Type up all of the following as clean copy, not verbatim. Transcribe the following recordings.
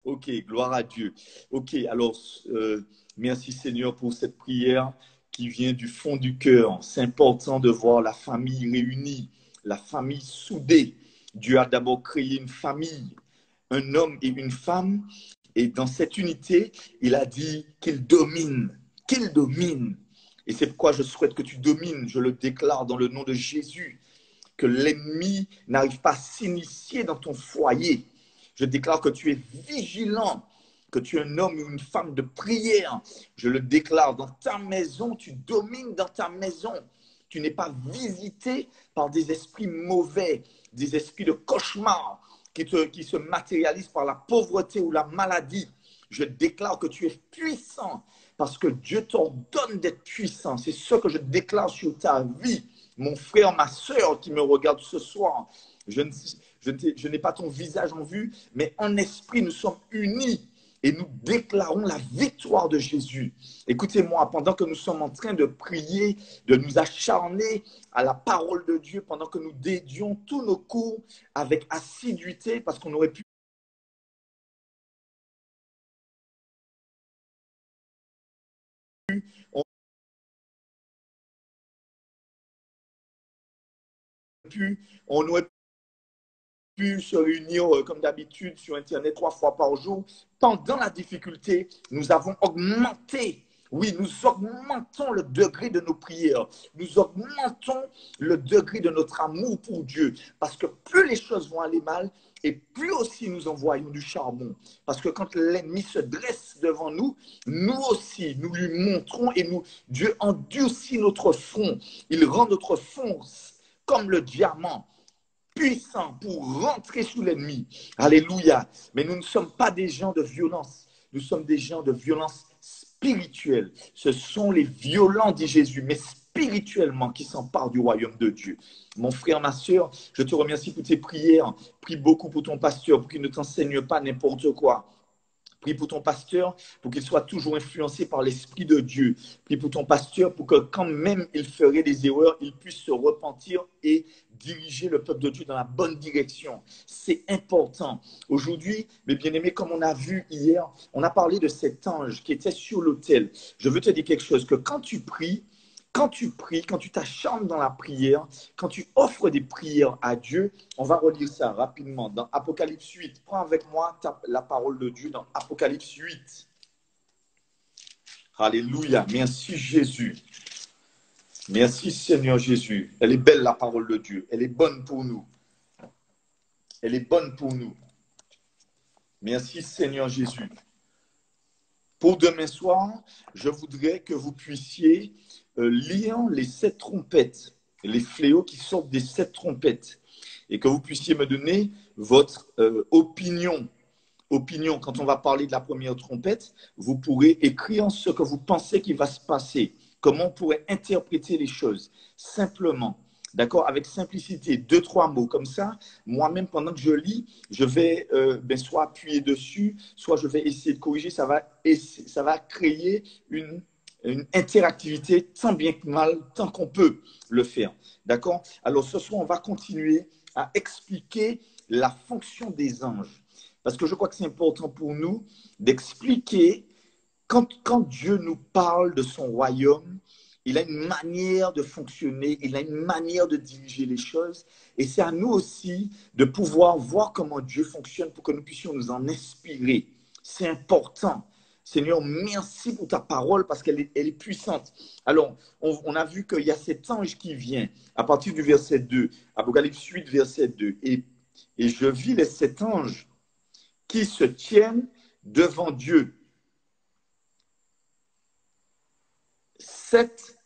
Ok, gloire à Dieu. Ok, alors, merci Seigneur pour cette prière qui vient du fond du cœur. C'est important de voir la famille réunie, la famille soudée. Dieu a d'abord créé une famille, un homme et une femme, et dans cette unité, il a dit qu'il domine, qu'il domine. Et c'est pourquoi je souhaite que tu domines, je le déclare dans le nom de Jésus, que l'ennemi n'arrive pas à s'initier dans ton foyer. Je déclare que tu es vigilant, que tu es un homme ou une femme de prière. Je le déclare dans ta maison, tu domines dans ta maison. Tu n'es pas visité par des esprits mauvais, des esprits de cauchemar qui se matérialisent par la pauvreté ou la maladie. Je déclare que tu es puissant parce que Dieu t'ordonne d'être puissant. C'est ce que je déclare sur ta vie. Mon frère, ma soeur qui me regarde ce soir, je n'ai pas ton visage en vue, mais en esprit, nous sommes unis et nous déclarons la victoire de Jésus. Écoutez-moi, pendant que nous sommes en train de prier, de nous acharner à la parole de Dieu, pendant que nous dédions tous nos cours avec assiduité, parce qu'on aurait pu on aurait pu se réunir comme d'habitude sur Internet 3 fois par jour. Pendant la difficulté, nous avons augmenté. Oui, nous augmentons le degré de nos prières. Nous augmentons le degré de notre amour pour Dieu. Parce que plus les choses vont aller mal, et plus aussi nous envoyons du charbon. Parce que quand l'ennemi se dresse devant nous, nous aussi, nous lui montrons et Dieu endurcit notre front. Il rend notre front comme le diamant, puissant pour rentrer sous l'ennemi. Alléluia. Mais nous ne sommes pas des gens de violence. Nous sommes des gens de violence spirituelle. Ce sont les violents, dit Jésus, mais spirituellement qui s'emparent du royaume de Dieu. Mon frère, ma soeur, je te remercie pour tes prières. Prie beaucoup pour ton pasteur, pour qu'il ne t'enseigne pas n'importe quoi. Prie pour ton pasteur pour qu'il soit toujours influencé par l'Esprit de Dieu. Prie pour ton pasteur pour que quand même il ferait des erreurs, il puisse se repentir et diriger le peuple de Dieu dans la bonne direction. C'est important. Aujourd'hui, mes bien-aimés, comme on a vu hier, on a parlé de cet ange qui était sur l'autel. Je veux te dire quelque chose, que quand tu pries, quand tu t'acharnes dans la prière, quand tu offres des prières à Dieu, on va relire ça rapidement dans Apocalypse 8. Prends avec moi la parole de Dieu dans Apocalypse 8. Alléluia. Merci Jésus. Merci Seigneur Jésus. Elle est belle la parole de Dieu. Elle est bonne pour nous. Elle est bonne pour nous. Merci Seigneur Jésus. Pour demain soir, je voudrais que vous puissiez lire les 7 trompettes, les fléaux qui sortent des 7 trompettes, et que vous puissiez me donner votre opinion. Quand on va parler de la première trompette, vous pourrez écrire ce que vous pensez qu'il va se passer, comment on pourrait interpréter les choses, simplement. D'accord? Avec simplicité, 2-3 mots comme ça. Moi-même, pendant que je lis, je vais soit appuyer dessus, soit je vais essayer de corriger. Ça va créer une interactivité tant bien que mal, tant qu'on peut le faire. D'accord? Alors, ce soir, on va continuer à expliquer la fonction des anges. Parce que je crois que c'est important pour nous d'expliquer quand Dieu nous parle de son royaume, il a une manière de fonctionner, il a une manière de diriger les choses. Et c'est à nous aussi de pouvoir voir comment Dieu fonctionne pour que nous puissions nous en inspirer. C'est important. Seigneur, merci pour ta parole parce qu'elle est puissante. Alors, on a vu qu'il y a cet ange qui vient à partir du verset 2, Apocalypse 8, verset 2. Et je vis les 7 anges qui se tiennent devant Dieu. 7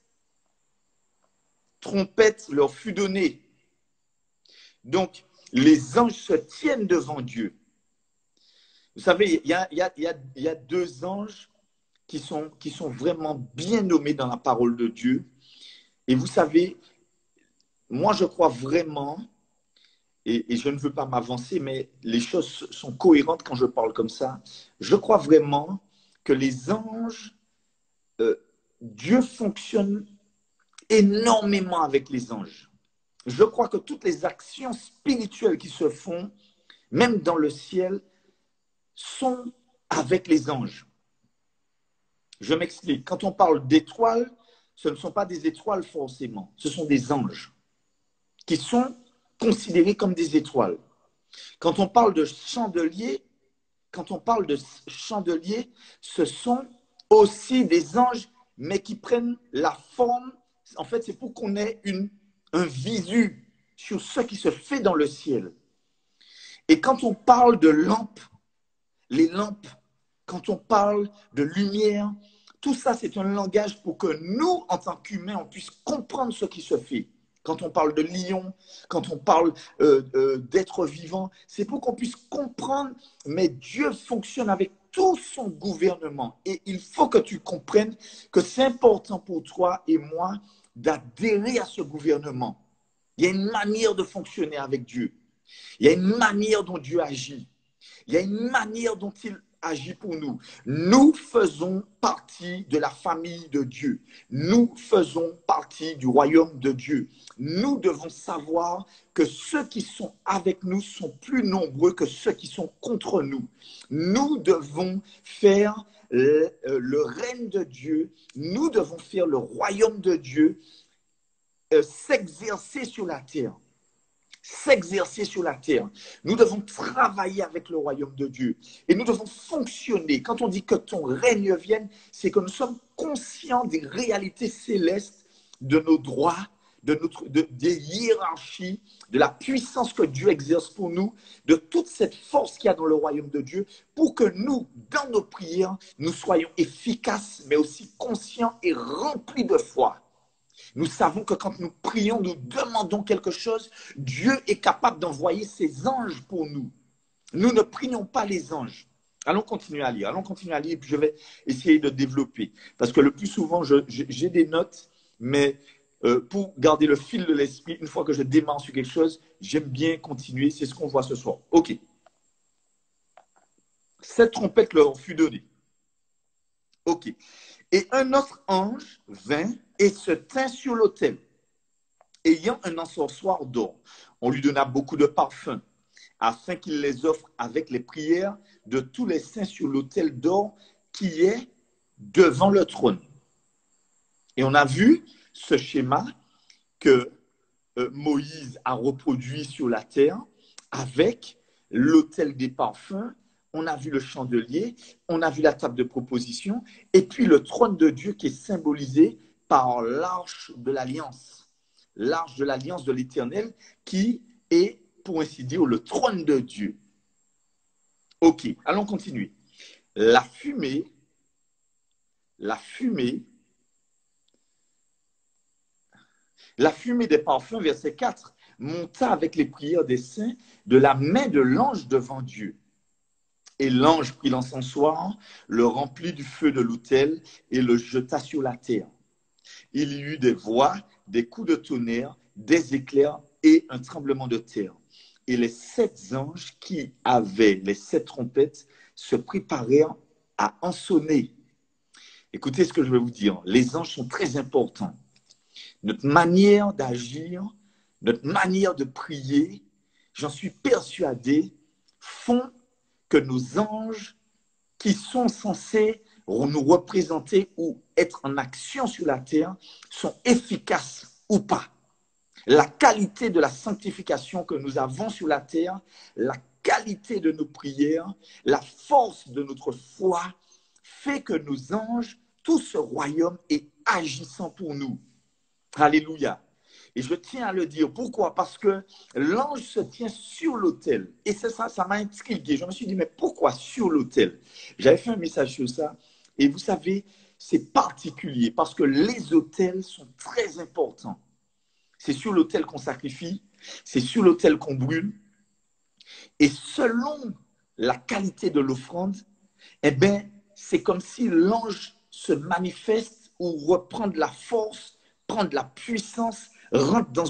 trompettes leur fut donnée. Donc, les anges se tiennent devant Dieu. Vous savez, il y a 2 anges qui sont vraiment bien nommés dans la parole de Dieu. Et vous savez, moi je crois vraiment, et je ne veux pas m'avancer, mais les choses sont cohérentes quand je parle comme ça. Je crois vraiment que les anges, Dieu fonctionne énormément avec les anges. Je crois que toutes les actions spirituelles qui se font, même dans le ciel, sont avec les anges. Je m'explique. Quand on parle d'étoiles, ce ne sont pas des étoiles forcément, ce sont des anges qui sont considérés comme des étoiles. Quand on parle de chandeliers, ce sont aussi des anges, mais qui prennent la forme. En fait, c'est pour qu'on ait un visu sur ce qui se fait dans le ciel. Et quand on parle de lampes, les lampes, quand on parle de lumière, tout ça, c'est un langage pour que nous, en tant qu'humains, on puisse comprendre ce qui se fait. Quand on parle de lion, quand on parle d'êtres vivants, c'est pour qu'on puisse comprendre, mais Dieu fonctionne avec tout son gouvernement. Et il faut que tu comprennes que c'est important pour toi et moi d'adhérer à ce gouvernement. Il y a une manière de fonctionner avec Dieu. Il y a une manière dont Dieu agit. Il y a une manière dont il agit pour nous. Nous faisons partie de la famille de Dieu. Nous faisons partie du royaume de Dieu. Nous devons savoir que ceux qui sont avec nous sont plus nombreux que ceux qui sont contre nous. Nous devons faire le règne de Dieu. Nous devons faire le royaume de Dieu s'exercer sur la terre. S'exercer sur la terre. Nous devons travailler avec le royaume de Dieu. Et nous devons fonctionner. Quand on dit que ton règne vienne, c'est que nous sommes conscients des réalités célestes, de nos droits, des hiérarchies, de la puissance que Dieu exerce pour nous, de toute cette force qu'il y a dans le royaume de Dieu, pour que nous, dans nos prières, nous soyons efficaces, mais aussi conscients et remplis de foi. Nous savons que quand nous prions, nous demandons quelque chose, Dieu est capable d'envoyer ses anges pour nous. Nous ne prions pas les anges. Allons continuer à lire, et puis je vais essayer de développer. Parce que le plus souvent, j'ai des notes, mais pour garder le fil de l'esprit, une fois que je démarre sur quelque chose, j'aime bien continuer. C'est ce qu'on voit ce soir. OK. Cette trompette leur fut donnée. OK. Et un autre ange vint et se tint sur l'autel, ayant un encensoir d'or. On lui donna beaucoup de parfums, afin qu'il les offre avec les prières de tous les saints sur l'autel d'or qui est devant le trône. Et on a vu ce schéma que Moïse a reproduit sur la terre avec l'autel des parfums. On a vu le chandelier, on a vu la table de proposition, et puis le trône de Dieu qui est symbolisé par l'arche de l'alliance de l'Éternel, qui est, pour ainsi dire, le trône de Dieu. Ok, allons continuer. La fumée des parfums, verset 4, monta avec les prières des saints de la main de l'ange devant Dieu. Et l'ange prit l'encensoir, le remplit du feu de l'autel et le jeta sur la terre. Il y eut des voix, des coups de tonnerre, des éclairs et un tremblement de terre. Et les 7 anges qui avaient les 7 trompettes se préparèrent à en sonner. Écoutez ce que je vais vous dire. Les anges sont très importants. Notre manière d'agir, notre manière de prier, j'en suis persuadé, font que nos anges qui sont censés nous représenter ou être en action sur la terre sont efficaces ou pas. La qualité de la sanctification que nous avons sur la terre, la qualité de nos prières, la force de notre foi fait que nos anges, tout ce royaume est agissant pour nous. Alléluia. Et je tiens à le dire. Pourquoi? Parce que l'ange se tient sur l'autel. Et c'est ça, ça m'a intrigué. Je me suis dit, mais pourquoi sur l'autel? J'avais fait un message sur ça. Et vous savez, c'est particulier parce que les autels sont très importants. C'est sur l'autel qu'on sacrifie, c'est sur l'autel qu'on brûle. Et selon la qualité de l'offrande, eh bien, c'est comme si l'ange se manifeste ou reprend de la force, prend de la puissance, rentre dans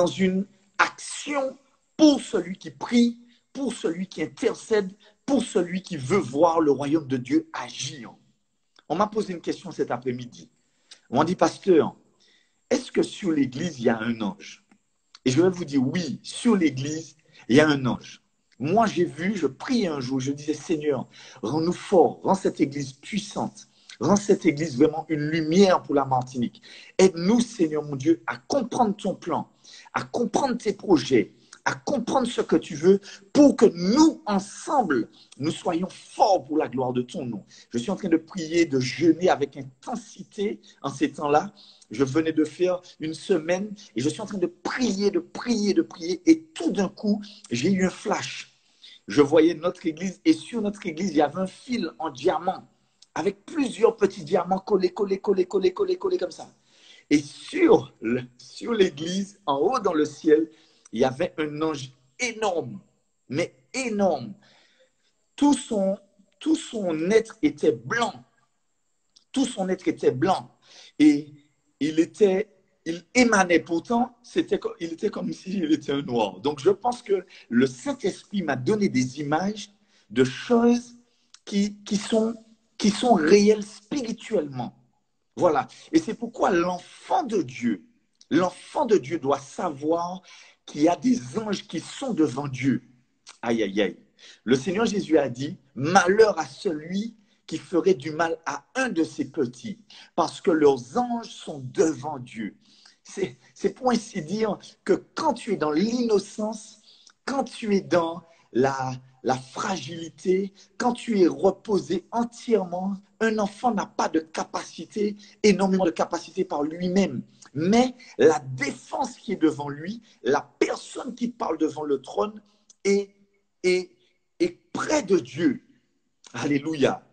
une action pour celui qui prie, pour celui qui intercède, pour celui qui veut voir le royaume de Dieu agir. On m'a posé une question cet après-midi. On m'a dit, pasteur, est-ce que sur l'église, il y a un ange? Et je vais vous dire, oui, sur l'église, il y a un ange. Moi, j'ai vu, je priais un jour, je disais, Seigneur, rends-nous forts, rends cette église puissante, rends cette église vraiment une lumière pour la Martinique. Aide-nous, Seigneur mon Dieu, à comprendre ton plan, à comprendre tes projets, à comprendre ce que tu veux pour que nous, ensemble, nous soyons forts pour la gloire de ton nom. Je suis en train de prier, de jeûner avec intensité en ces temps-là. Je venais de faire une semaine et je suis en train de prier, de prier, de prier. Et tout d'un coup, j'ai eu un flash. Je voyais notre église et sur notre église, il y avait un fil en diamant avec plusieurs petits diamants collés, collés, collés, collés, collés, collés comme ça. Et sur l'église, en haut dans le ciel, il y avait un ange énorme, mais énorme. Tout son être était blanc. Tout son être était blanc. Et il émanait pourtant, il était comme s'il était un noir. Donc je pense que le Saint-Esprit m'a donné des images de choses qui sont réelles spirituellement. Voilà. Et c'est pourquoi l'enfant de Dieu doit savoir qu'il y a des anges qui sont devant Dieu. Aïe, aïe, aïe. Le Seigneur Jésus a dit, malheur à celui qui ferait du mal à un de ses petits, parce que leurs anges sont devant Dieu. C'est pour ainsi dire que quand tu es dans l'innocence, quand tu es dans la fragilité, quand tu es reposé entièrement, un enfant n'a pas de capacité, énormément de capacité par lui-même. Mais la défense qui est devant lui, la personne qui parle devant le trône est près de Dieu. Alléluia.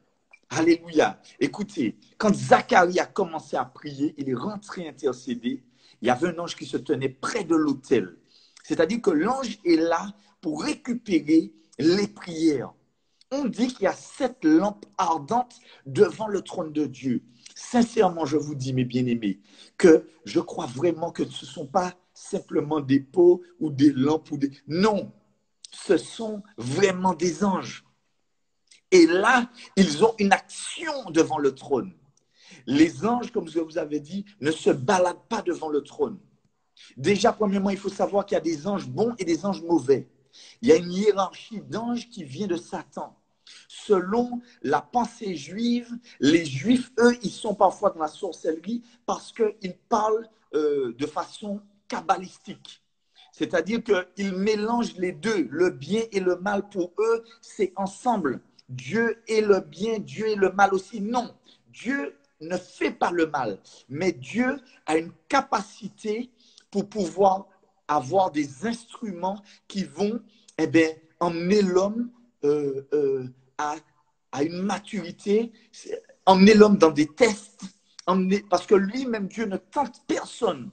Alléluia. Écoutez, quand Zacharie a commencé à prier, il est rentré intercéder, il y avait un ange qui se tenait près de l'autel. C'est-à-dire que l'ange est là pour récupérer les prières. On dit qu'il y a 7 lampes ardentes devant le trône de Dieu. Sincèrement, je vous dis, mes bien-aimés, que je crois vraiment que ce ne sont pas simplement des pots ou des lampes. Non, ce sont vraiment des anges. Et là, ils ont une action devant le trône. Les anges, comme je vous avais dit, ne se baladent pas devant le trône. Déjà, premièrement, il faut savoir qu'il y a des anges bons et des anges mauvais. Il y a une hiérarchie d'anges qui vient de Satan. Selon la pensée juive, les juifs, eux, ils sont parfois dans la sorcellerie parce qu'ils parlent de façon kabbalistique. C'est-à-dire qu'ils mélangent les deux, le bien et le mal pour eux, c'est ensemble. Dieu est le bien, Dieu est le mal aussi. Non, Dieu ne fait pas le mal, mais Dieu a une capacité pour pouvoir avoir des instruments qui vont emmener l'homme à une maturité, emmener l'homme dans des tests, parce que lui-même, Dieu ne tente personne.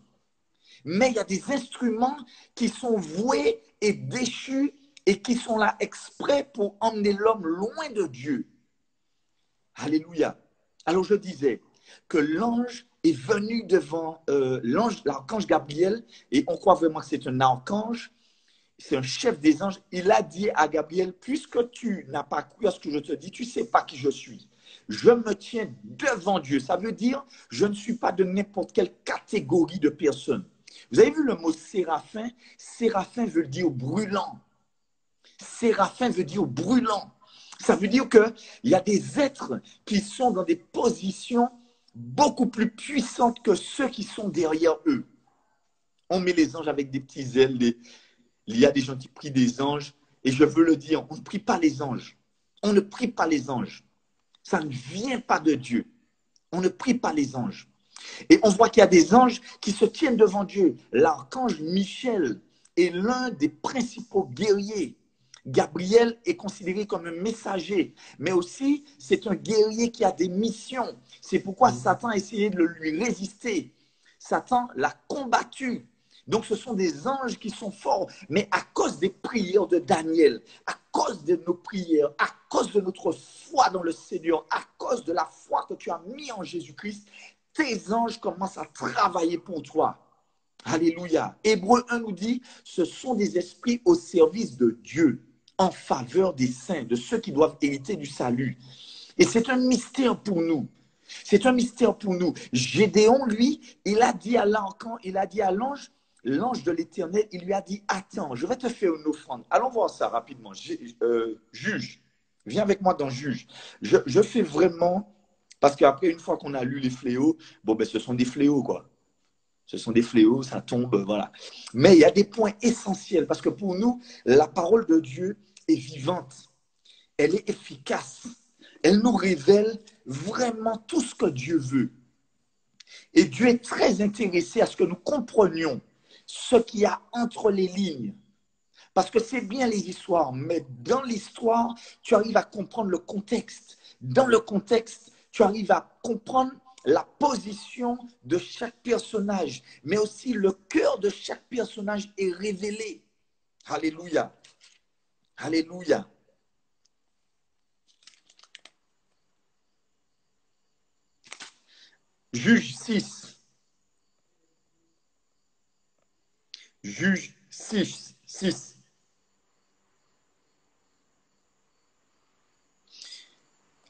Mais il y a des instruments qui sont voués et déchus et qui sont là exprès pour emmener l'homme loin de Dieu. Alléluia. Alors je disais que l'ange est venu devant l'archange Gabriel, et on croit vraiment que c'est un archange, c'est un chef des anges. Il a dit à Gabriel, puisque tu n'as pas cru à ce que je te dis, tu ne sais pas qui je suis. Je me tiens devant Dieu. Ça veut dire, je ne suis pas de n'importe quelle catégorie de personne. Vous avez vu le mot séraphin? Séraphin veut dire brûlant. Séraphin veut dire brûlant. Ça veut dire qu'il y a des êtres qui sont dans des positions beaucoup plus puissantes que ceux qui sont derrière eux. On met les anges avec des petites ailes. Il y a des gens qui prient des anges. Et je veux le dire, on ne prie pas les anges. On ne prie pas les anges. Ça ne vient pas de Dieu. On ne prie pas les anges. Et on voit qu'il y a des anges qui se tiennent devant Dieu. L'archange Michel est l'un des principaux guerriers. Gabriel est considéré comme un messager, mais aussi c'est un guerrier qui a des missions. C'est pourquoi Satan a essayé de lui résister. Satan l'a combattu. Donc ce sont des anges qui sont forts, mais à cause des prières de Daniel, à cause de nos prières, à cause de notre foi dans le Seigneur, à cause de la foi que tu as mis en Jésus-Christ, tes anges commencent à travailler pour toi. Alléluia. Hébreu 1 nous dit, ce sont des esprits au service de Dieu, en faveur des saints, de ceux qui doivent hériter du salut. Et c'est un mystère pour nous. C'est un mystère pour nous. Gédéon, lui, il a dit à l'ange, l'ange de l'Éternel, il lui a dit, attends, je vais te faire une offrande. Allons voir ça rapidement. Juge, viens avec moi dans Juge. Je fais vraiment, parce qu'après, une fois qu'on a lu les fléaux, bon, ben, ce sont des fléaux, quoi. Ce sont des fléaux, ça tombe, voilà. Mais il y a des points essentiels, parce que pour nous, la parole de Dieu est vivante, elle est efficace, elle nous révèle vraiment tout ce que Dieu veut. Et Dieu est très intéressé à ce que nous comprenions ce qu'il y a entre les lignes. Parce que c'est bien les histoires, mais dans l'histoire, tu arrives à comprendre le contexte. Dans le contexte, tu arrives à comprendre la position de chaque personnage, mais aussi le cœur de chaque personnage est révélé. Alléluia. Alléluia. Juge 6. Juge 6.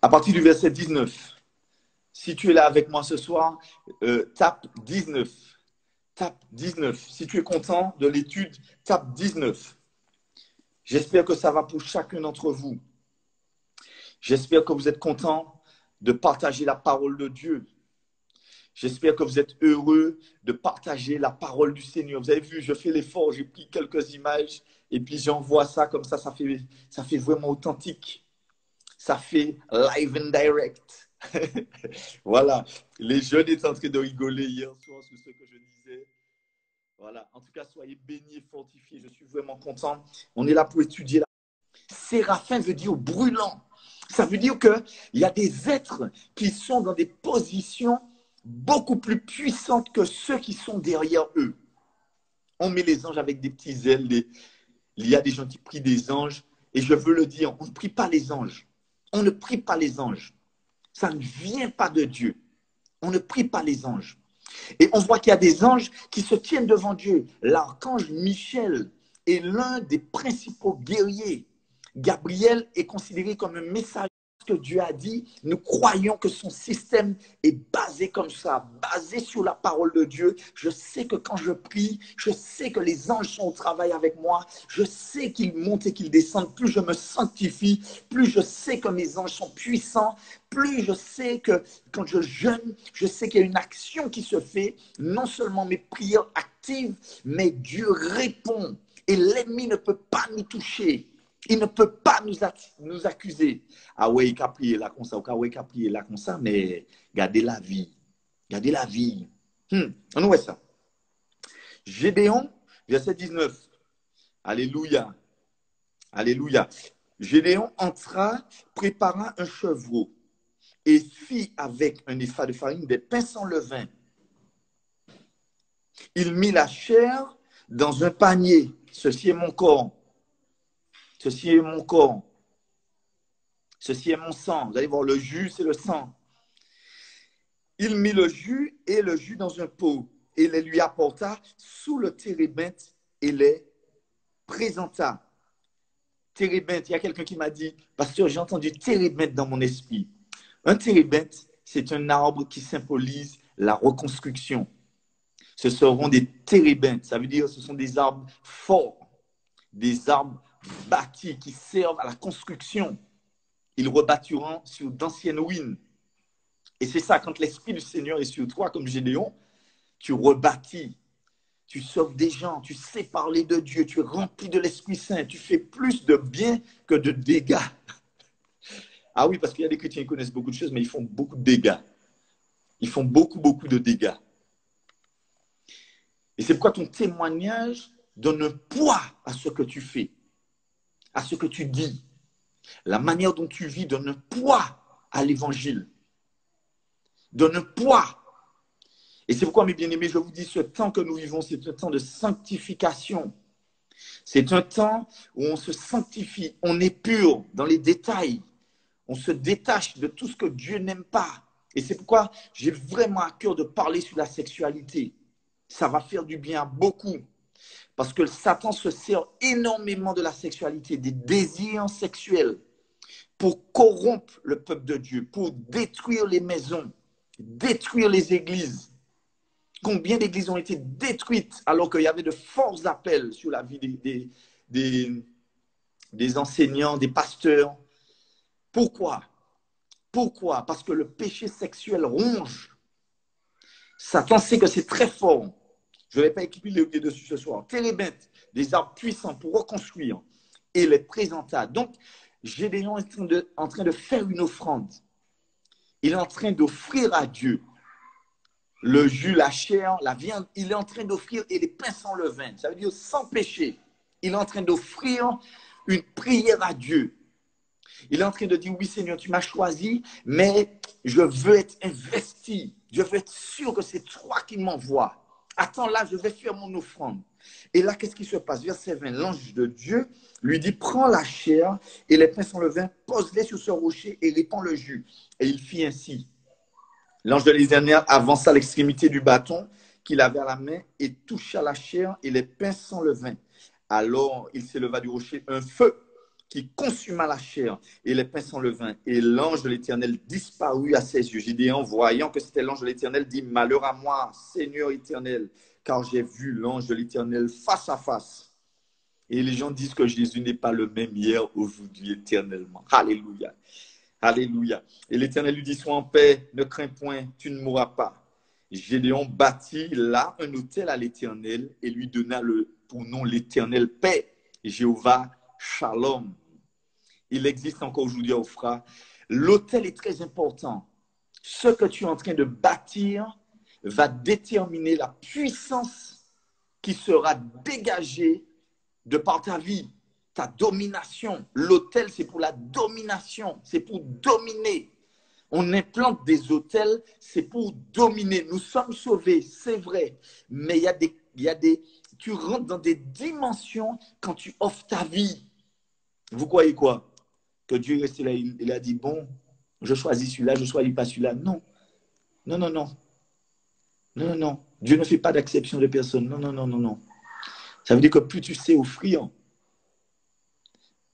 À partir du verset 19. Si tu es là avec moi ce soir, tape 19. Tape 19. Si tu es content de l'étude, tape 19. J'espère que ça va pour chacun d'entre vous. J'espère que vous êtes contents de partager la parole de Dieu. J'espère que vous êtes heureux de partager la parole du Seigneur. Vous avez vu, je fais l'effort, j'ai pris quelques images et puis j'envoie ça comme ça fait vraiment authentique. Ça fait live and direct. Voilà, les jeunes étaient en train de rigoler hier soir sur ce que je disais. Voilà, en tout cas, soyez bénis et fortifiés. Je suis vraiment content. On est là pour étudier. Séraphin veut dire brûlant. Ça veut dire qu'il y a des êtres qui sont dans des positions beaucoup plus puissantes que ceux qui sont derrière eux. On met les anges avec des petits ailes. Il y a des gens qui prient des anges. Et je veux le dire, on ne prie pas les anges. On ne prie pas les anges. Ça ne vient pas de Dieu. On ne prie pas les anges. Et on voit qu'il y a des anges qui se tiennent devant Dieu. L'archange Michel est l'un des principaux guerriers. Gabriel est considéré comme un messager que Dieu a dit. Nous croyons que son système est basé comme ça, basé sur la parole de Dieu. Je sais que quand je prie, je sais que les anges sont au travail avec moi. Je sais qu'ils montent et qu'ils descendent. Plus je me sanctifie, plus je sais que mes anges sont puissants, plus je sais que quand je jeûne, je sais qu'il y a une action qui se fait. Non seulement mes prières activent, mais Dieu répond. Et l'ennemi ne peut pas nous toucher. Il ne peut pas nous accuser. Ah ouais, il a prié là comme ça, ah ouais, il a prié là comme ça, mais gardez la vie. Gardez la vie. On voit ça. Gédéon, verset 19. Alléluia. Alléluia. Gédéon entra, prépara un chevreau et fit avec un épha de farine des pains sans levain. Il mit la chair dans un panier. Ceci est mon corps. Ceci est mon corps. Ceci est mon sang. Vous allez voir, le jus, c'est le sang. Il mit le jus et le jus dans un pot et les lui apporta sous le térébinthe et les présenta. Térébinthe, il y a quelqu'un qui m'a dit, pasteur, j'ai entendu térébinthe dans mon esprit. Un térébinthe, c'est un arbre qui symbolise la reconstruction. Ce seront des térébinthes, ça veut dire ce sont des arbres forts, des arbres bâtis qui servent à la construction. Ils rebâtiront sur d'anciennes ruines. Et c'est ça, quand l'Esprit du Seigneur est sur toi, comme Gédéon, tu rebâtis, tu sauves des gens, tu sais parler de Dieu, tu es rempli de l'Esprit Saint, tu fais plus de bien que de dégâts. Ah oui, parce qu'il y a des chrétiens qui connaissent beaucoup de choses, mais ils font beaucoup de dégâts. Ils font beaucoup, beaucoup de dégâts. Et c'est pourquoi ton témoignage donne un poids à ce que tu fais, à ce que tu dis. La manière dont tu vis donne un poids à l'évangile, donne un poids. Et c'est pourquoi, mes bien-aimés, je vous dis, ce temps que nous vivons, c'est un temps de sanctification. C'est un temps où on se sanctifie, on est pur dans les détails. On se détache de tout ce que Dieu n'aime pas. Et c'est pourquoi j'ai vraiment à cœur de parler sur la sexualité. Ça va faire du bien à beaucoup. Parce que Satan se sert énormément de la sexualité, des désirs sexuels, pour corrompre le peuple de Dieu, pour détruire les maisons, détruire les églises. Combien d'églises ont été détruites alors qu'il y avait de forts appels sur la vie des enseignants, des pasteurs. Pourquoi? Pourquoi? Parce que le péché sexuel ronge. Satan sait que c'est très fort. Je ne vais pas équiper les dessus ce soir. Térébinthe, des arbres puissants pour reconstruire et les présenta. Donc, Gédéon est en train de faire une offrande. Il est en train d'offrir à Dieu le jus, la chair, la viande. Il est en train d'offrir et les pains sans levain. Ça veut dire sans péché. Il est en train d'offrir une prière à Dieu. Il est en train de dire, oui Seigneur, tu m'as choisi, mais je veux être investi. Je veux être sûr que c'est toi qui m'envoies. Attends, là, je vais faire mon offrande. Et là, qu'est-ce qui se passe? Verset 20, l'ange de Dieu lui dit, prends la chair et les pains sans levain, pose-les sur ce rocher et répands le jus. Et il fit ainsi. L'ange de l'Éternel avança à l'extrémité du bâton qu'il avait à la main et toucha la chair et les pains sans levain. Alors, il s'éleva du rocher un feu qui consuma la chair et les pains sans levain. Et l'ange de l'Éternel disparut à ses yeux. Gédéon, voyant que c'était l'ange de l'Éternel, dit, malheur à moi, Seigneur éternel, car j'ai vu l'ange de l'Éternel face à face. Et les gens disent que Jésus n'est pas le même hier, aujourd'hui, éternellement. Alléluia. Alléluia. Et l'Éternel lui dit, sois en paix, ne crains point, tu ne mourras pas. Gédéon bâtit là un autel à l'Éternel et lui donna pour nom l'Éternel paix, Jéhovah Shalom. Il existe encore aujourd'hui à Ofra. L'autel est très important. Ce que tu es en train de bâtir va déterminer la puissance qui sera dégagée de par ta vie, ta domination. L'autel, c'est pour la domination, c'est pour dominer. On implante des autels, c'est pour dominer. Nous sommes sauvés, c'est vrai, mais tu rentres dans des dimensions quand tu offres ta vie. Vous croyez quoi? Que Dieu est resté là, il a dit, bon, je choisis celui-là, je ne choisis pas celui-là. Non, non, non, non. Non, non, non. Dieu ne fait pas d'acception de personne. Non, non, non, non, non. Ça veut dire que plus tu sais offrir,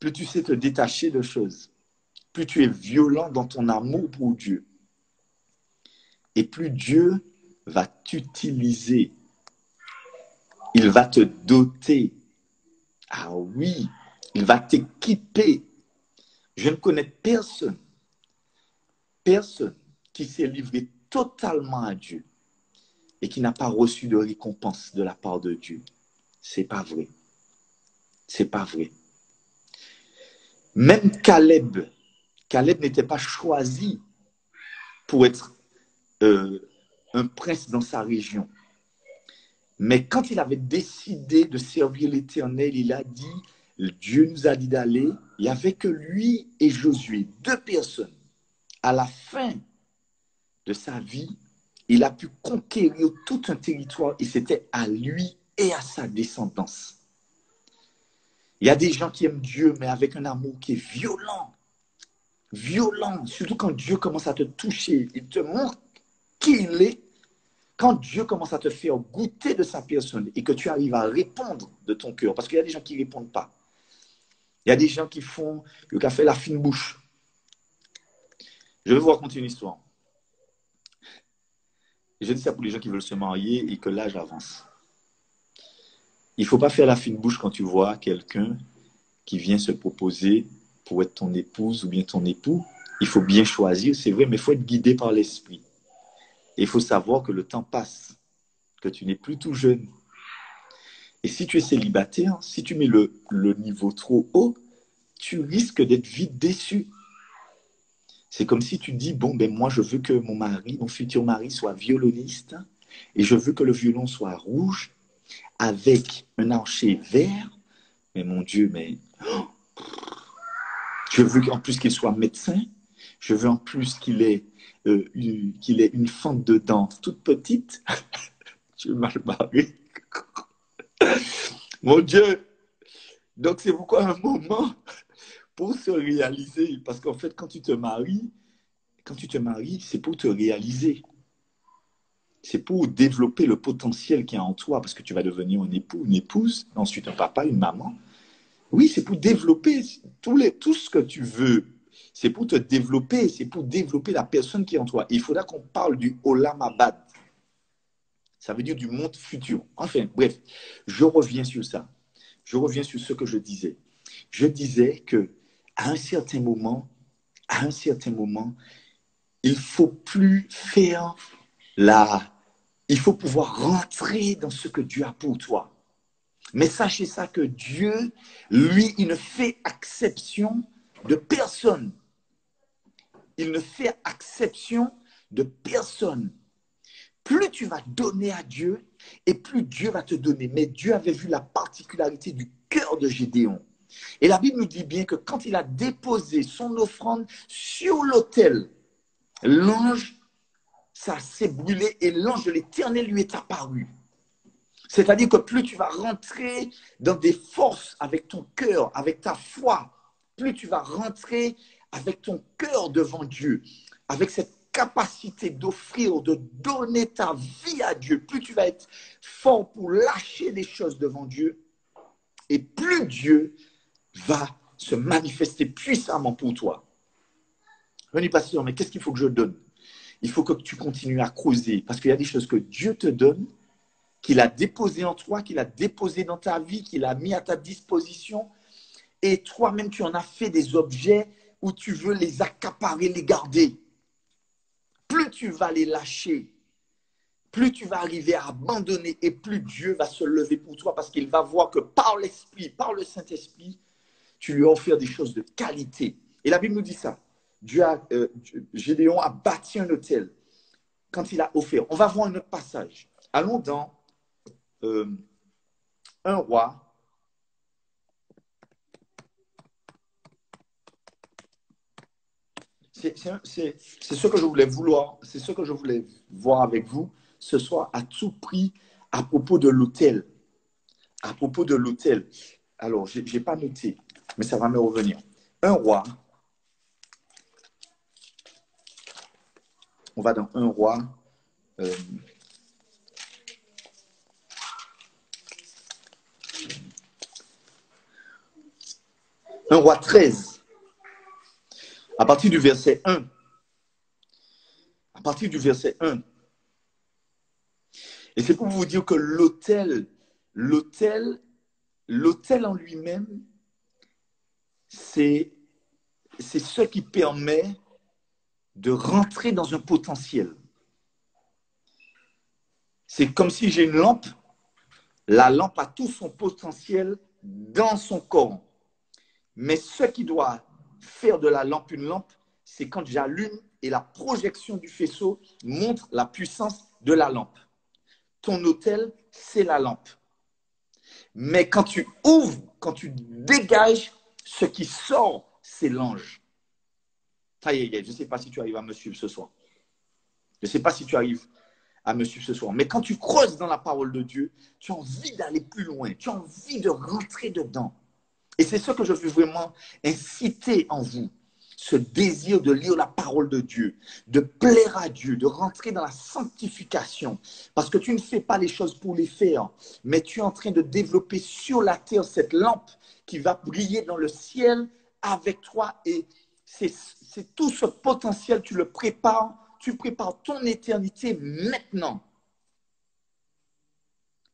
plus tu sais te détacher de choses, plus tu es violent dans ton amour pour Dieu, et plus Dieu va t'utiliser. Il va te doter. Ah oui, il va t'équiper. Je ne connais personne qui s'est livré totalement à Dieu et qui n'a pas reçu de récompense de la part de Dieu. C'est pas vrai. C'est pas vrai. Même Caleb n'était pas choisi pour être un prince dans sa région. Mais quand il avait décidé de servir l'Éternel, il a dit, Dieu nous a dit d'aller, il n'y avait que lui et Josué, 2 personnes. À la fin de sa vie, il a pu conquérir tout un territoire et c'était à lui et à sa descendance. Il y a des gens qui aiment Dieu, mais avec un amour qui est violent. Violent, surtout quand Dieu commence à te toucher, il te montre qui il est. Quand Dieu commence à te faire goûter de sa personne et que tu arrives à répondre de ton cœur, parce qu'il y a des gens qui ne répondent pas. Il y a des gens qui font le café la fine bouche. Je vais vous raconter une histoire. Je dis ça pour les gens qui veulent se marier et que l'âge avance. Il ne faut pas faire la fine bouche quand tu vois quelqu'un qui vient se proposer pour être ton épouse ou bien ton époux. Il faut bien choisir, c'est vrai, mais il faut être guidé par l'esprit. Et il faut savoir que le temps passe, que tu n'es plus tout jeune. Et si tu es célibataire, si tu mets le niveau trop haut, tu risques d'être vite déçu. C'est comme si tu dis, bon, ben moi, je veux que mon futur mari soit violoniste et je veux que le violon soit rouge avec un archet vert. Mais mon Dieu, mais je veux en plus qu'il soit médecin. Je veux en plus qu'il ait une fente de dents toute petite. Tu es mal barré. Mon Dieu. Donc, c'est pourquoi un moment pour se réaliser. Parce qu'en fait, quand tu te maries, c'est pour te réaliser. C'est pour développer le potentiel qu'il y a en toi. Parce que tu vas devenir un époux, une épouse, ensuite un papa, une maman. Oui, c'est pour développer tout ce que tu veux. C'est pour te développer, c'est pour développer la personne qui est en toi. Il faudra qu'on parle du Olam Abad. Ça veut dire du monde futur. Enfin, bref, je reviens sur ça. Je reviens sur ce que je disais. Je disais que à un certain moment, il faut plus faire il faut pouvoir rentrer dans ce que Dieu a pour toi. Mais sachez ça que Dieu, lui, il ne fait exception de personne. Il ne fait exception de personne. Plus tu vas donner à Dieu, et plus Dieu va te donner. Mais Dieu avait vu la particularité du cœur de Gédéon. Et la Bible nous dit bien que quand il a déposé son offrande sur l'autel, l'ange, ça s'est brûlé et l'ange de l'Éternel lui est apparu. C'est-à-dire que plus tu vas rentrer dans des forces avec ton cœur, avec ta foi, plus tu vas rentrer avec ton cœur devant Dieu, avec cette capacité d'offrir, de donner ta vie à Dieu, plus tu vas être fort pour lâcher des choses devant Dieu, et plus Dieu va se manifester puissamment pour toi. Venez, pasteur, mais qu'est-ce qu'il faut que je donne? Il faut que tu continues à creuser, parce qu'il y a des choses que Dieu te donne, qu'il a déposées en toi, qu'il a déposées dans ta vie, qu'il a mis à ta disposition, et toi-même, tu en as fait des objets où tu veux les accaparer, les garder. Plus tu vas les lâcher, plus tu vas arriver à abandonner, et plus Dieu va se lever pour toi, parce qu'il va voir que par l'Esprit, par le Saint-Esprit, tu lui as offert des choses de qualité. Et la Bible nous dit ça. Gédéon a bâti un autel quand il a offert. On va voir un autre passage. Allons dans 1 roi. C'est ce que je voulais c'est ce que je voulais voir avec vous ce soir à tout prix à propos de l'autel. À propos de l'autel. Alors, je n'ai pas noté, mais ça va me revenir. 1 roi. On va dans 1 roi. 1 roi 13. À partir du verset 1. À partir du verset 1. Et c'est pour vous dire que l'autel en lui-même, c'est ce qui permet de rentrer dans un potentiel. C'est comme si j'ai une lampe. La lampe a tout son potentiel dans son corps. Mais ce qui doit faire de la lampe une lampe, c'est quand j'allume et la projection du faisceau montre la puissance de la lampe. Ton autel, c'est la lampe. Mais quand tu ouvres, quand tu dégages, ce qui sort, c'est l'ange. Ça y est, je ne sais pas si tu arrives à me suivre ce soir. Je ne sais pas si tu arrives à me suivre ce soir. Mais quand tu creuses dans la parole de Dieu, tu as envie d'aller plus loin. Tu as envie de rentrer dedans. Et c'est ce que je veux vraiment inciter en vous. Ce désir de lire la parole de Dieu, de plaire à Dieu, de rentrer dans la sanctification. Parce que tu ne fais pas les choses pour les faire, mais tu es en train de développer sur la terre cette lampe qui va briller dans le ciel avec toi. Et c'est tout ce potentiel, tu le prépares. Tu prépares ton éternité maintenant.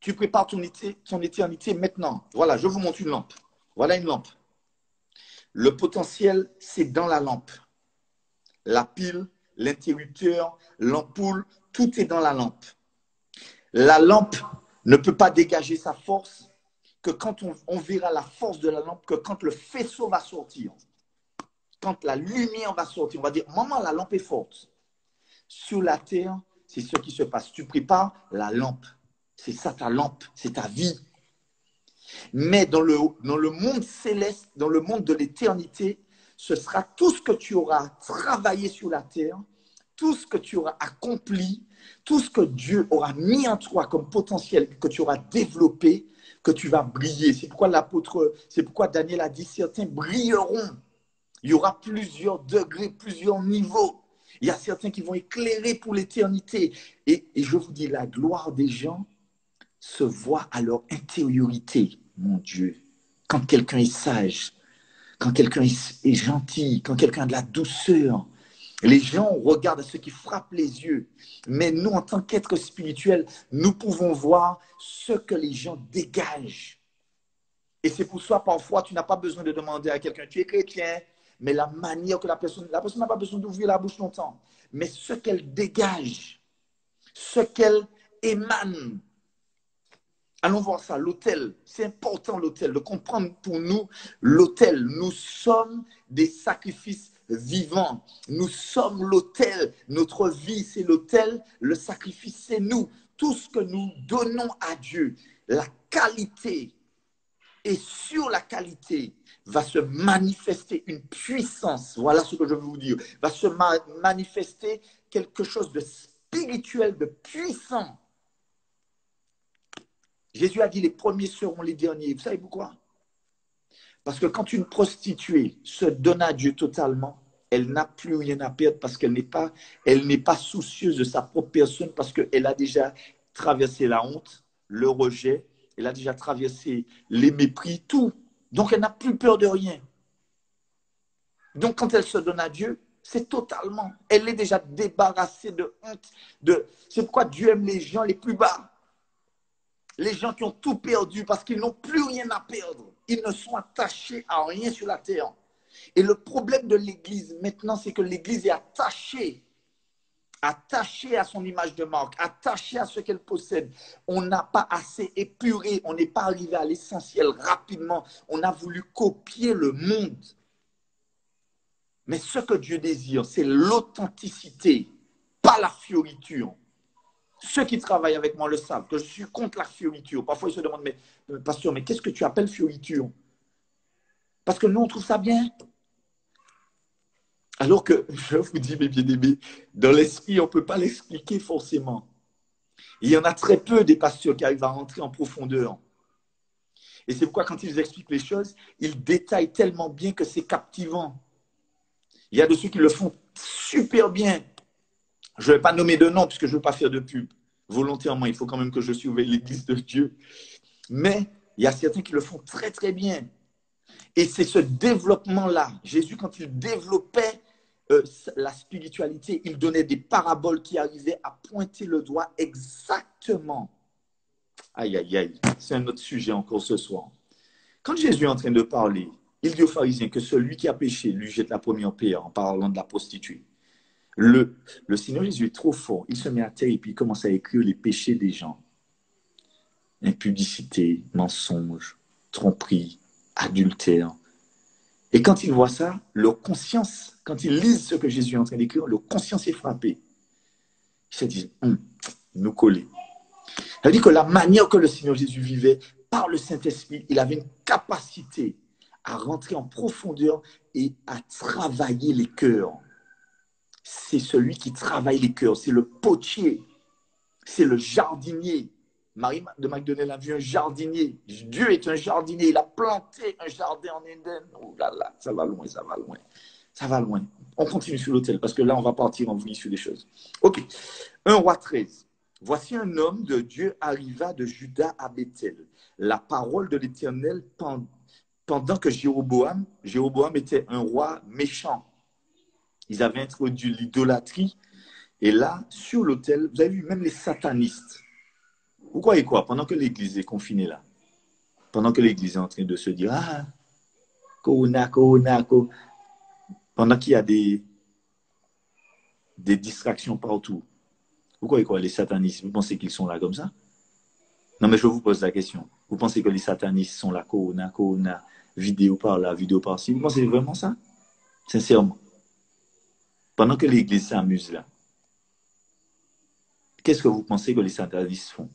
Tu prépares ton éternité maintenant. Voilà, je vous montre une lampe. Voilà une lampe. Le potentiel, c'est dans la lampe. La pile, l'interrupteur, l'ampoule, tout est dans la lampe. La lampe ne peut pas dégager sa force que quand on verra la force de la lampe, que quand le faisceau va sortir. Quand la lumière va sortir, on va dire, maman, la lampe est forte. Sur la terre, c'est ce qui se passe. Tu prépares la lampe. C'est ça ta lampe, c'est ta vie. Mais dans le monde céleste, dans le monde de l'éternité, ce sera tout ce que tu auras travaillé sur la terre, tout ce que tu auras accompli, tout ce que Dieu aura mis en toi comme potentiel, que tu auras développé, que tu vas briller. C'est pourquoi Daniel a dit, certains brilleront. Il y aura plusieurs degrés, plusieurs niveaux. Il y a certains qui vont éclairer pour l'éternité. Et je vous dis, la gloire des gens se voit à leur intériorité, mon Dieu. Quand quelqu'un est sage, quand quelqu'un est gentil, quand quelqu'un a de la douceur, Les gens regardent à ce qui frappe les yeux. Mais nous, en tant qu'êtres spirituels, nous pouvons voir ce que les gens dégagent. Et c'est pour ça, parfois, tu n'as pas besoin de demander à quelqu'un, tu es chrétien, mais la manière que la personne n'a pas besoin d'ouvrir la bouche longtemps. Mais ce qu'elle dégage, ce qu'elle émane. Allons voir ça, l'autel. C'est important, l'autel. De comprendre pour nous, l'autel. Nous sommes des sacrifices vivants. Nous sommes l'autel. Notre vie, c'est l'autel. Le sacrifice, c'est nous. Tout ce que nous donnons à Dieu, la qualité, et sur la qualité, va se manifester une puissance. Voilà ce que je veux vous dire. Va se manifester quelque chose de spirituel, de puissant. Jésus a dit, les premiers seront les derniers. Vous savez pourquoi? Parce que quand une prostituée se donne à Dieu totalement, elle n'a plus rien à perdre parce qu'elle n'est pas soucieuse de sa propre personne parce qu'elle a déjà traversé la honte, le rejet, elle a déjà traversé les mépris, tout. Donc, elle n'a plus peur de rien. Donc, quand elle se donne à Dieu, c'est totalement. Elle est déjà débarrassée de honte. C'est pourquoi Dieu aime les gens les plus bas. Les gens qui ont tout perdu parce qu'ils n'ont plus rien à perdre. Ils ne sont attachés à rien sur la terre. Et le problème de l'Église maintenant, c'est que l'Église est attachée à son image de marque, attachée à ce qu'elle possède. On n'a pas assez épuré, on n'est pas arrivé à l'essentiel rapidement. On a voulu copier le monde. Mais ce que Dieu désire, c'est l'authenticité, pas la fioriture. Ceux qui travaillent avec moi le savent, que je suis contre la fioriture. Parfois, ils se demandent, mais pasteur, mais qu'est-ce que tu appelles fioriture? Parce que nous, on trouve ça bien. Alors que, je vous dis, mes bien-aimés, dans l'esprit, on ne peut pas l'expliquer forcément. Il y en a très peu des pasteurs qui arrivent à rentrer en profondeur. Et c'est pourquoi, quand ils expliquent les choses, ils détaillent tellement bien que c'est captivant. Il y a de ceux qui le font super bien. Je ne vais pas nommer de nom, puisque je ne veux pas faire de pub. Volontairement, il faut quand même que je surveille l'Église de Dieu. Mais il y a certains qui le font très, très bien. Et c'est ce développement-là. Jésus, quand il développait la spiritualité, il donnait des paraboles qui arrivaient à pointer le doigt exactement. Aïe, aïe, aïe. C'est un autre sujet encore ce soir. Quand Jésus est en train de parler, il dit aux pharisiens que celui qui a péché lui jette la première pierre en parlant de la prostituée. Le Seigneur Jésus est trop fort. Il se met à terre et puis il commence à écrire les péchés des gens. Impudicité, mensonge, tromperie, adultère. Et quand ils voient ça, leur conscience, quand ils lisent ce que Jésus est en train d'écrire, leur conscience est frappée. Ils se disent, nous coller. Ça veut dire que la manière que le Seigneur Jésus vivait, par le Saint-Esprit, il avait une capacité à rentrer en profondeur et à travailler les cœurs. C'est celui qui travaille les cœurs, c'est le potier, c'est le jardinier. Marie de Magdalene a vu un jardinier. Dieu est un jardinier. Il a planté un jardin en Éden. Oh là là, ça va loin, ça va loin. Ça va loin. On continue sur l'autel parce que là, on va partir en venir sur des choses. Ok. 1 Roi 13. Voici un homme de Dieu arriva de Juda à Bethel. La parole de l'Éternel pendant que Jéroboam était un roi méchant. Ils avaient introduit l'idolâtrie. Et là, sur l'autel, vous avez vu même les satanistes. Vous croyez quoi? Pendant que l'Église est confinée là, pendant que l'Église est en train de se dire, ah, corona, pendant qu'il y a des distractions partout, vous croyez quoi? Les satanistes, vous pensez qu'ils sont là comme ça? Non, mais je vous pose la question. Vous pensez que les satanistes sont là, corona, vidéo par là, vidéo par ci? Vous pensez vraiment ça? Sincèrement. Pendant que l'Église s'amuse là, qu'est-ce que vous pensez que les satanistes font?